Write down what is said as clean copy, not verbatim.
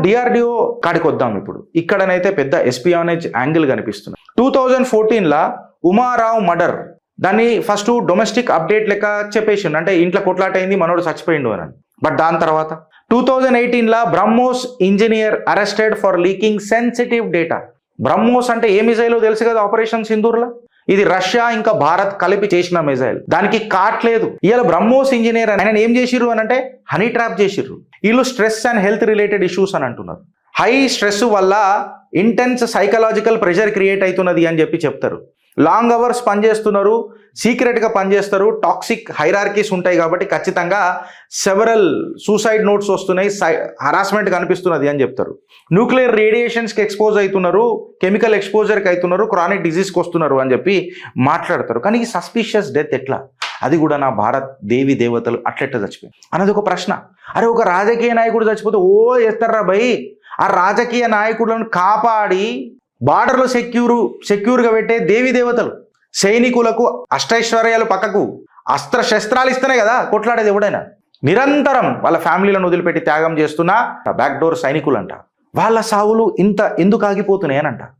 DRDO కాడికి వద్దాం. ఇప్పుడు ఇక్కడనైతే పెద్ద ఎస్పియానేజ్ యాంగిల్ కనిపిస్తుంది. 2014 ఉమారావు మర్డర్, దాన్ని ఫస్ట్ డొమెస్టిక్ అప్డేట్ లెక్క చెప్పేసిండు, అంటే ఇంట్లో కొట్లాట అయింది, మనోడు చచ్చిపోయిండు అని. బట్ దాని తర్వాత 2018 BrahMos engineer arrested for leaking sensitive data. BrahMos అంటే ఏ మిజైలో తెలుసు కదా, ఆపరేషన్ సింధూర్లో. ఇది రష్యా ఇంకా భారత్ కలిపి చేసిన మిజైల్, దానికి కాట్లేదు. ఇవాళ బ్రహ్మోస్ ఇంజనీర్ ఆయన ఏం చేసిర్రు అని అంటే హనీ ట్రాప్ చేసిర్రు. వీళ్ళు stress and health related issues అని అంటున్నారు. హై స్ట్రెస్ వల్ల ఇంటెన్స్ సైకలాజికల్ ప్రెషర్ క్రియేట్ అవుతున్నది అని చెప్తారు. లాంగ్ అవర్స్ పనిచేస్తున్నారు, సీక్రెట్గా పనిచేస్తారు, టాక్సిక్ హైరార్కీస్ ఉంటాయి కాబట్టి ఖచ్చితంగా సెవరల్ సూసైడ్ నోట్స్ వస్తున్నాయి, హరాస్మెంట్ కనిపిస్తున్నది అని చెప్తారు. న్యూక్లియర్ రేడియేషన్స్కి ఎక్స్పోజ్ అవుతున్నారు, కెమికల్ ఎక్స్పోజర్కి అవుతున్నారు, క్రానిక్ డిజీజ్కి వస్తున్నారు అని మాట్లాడతారు. కానీ ఈ సస్పిషియస్ డెత్ ఎట్లా, అది కూడా నా భారత్ దేవి దేవతలు అట్లెట్లా చచ్చిపోయింది అన్నది ఒక ప్రశ్న. అరే ఒక రాజకీయ నాయకుడు చచ్చిపోతే ఓ ఎస్తారా భయ్, ఆ రాజకీయ నాయకులను కాపాడి బార్డర్లో సెక్యూర్గా పెట్టే దేవి దేవతలు, సైనికులకు అష్టైశ్వర్యాలు పక్కకు అస్త్ర శస్త్రాలు ఇస్తేనే కదా కొట్లాడేది ఎవడైనా. నిరంతరం వాళ్ళ ఫ్యామిలీలను వదిలిపెట్టి త్యాగం చేస్తున్న బ్యాక్డోర్ సైనికులంట. వాళ్ళ సావులు ఇంత ఎందుకు ఆగిపోతున్నాయనంట.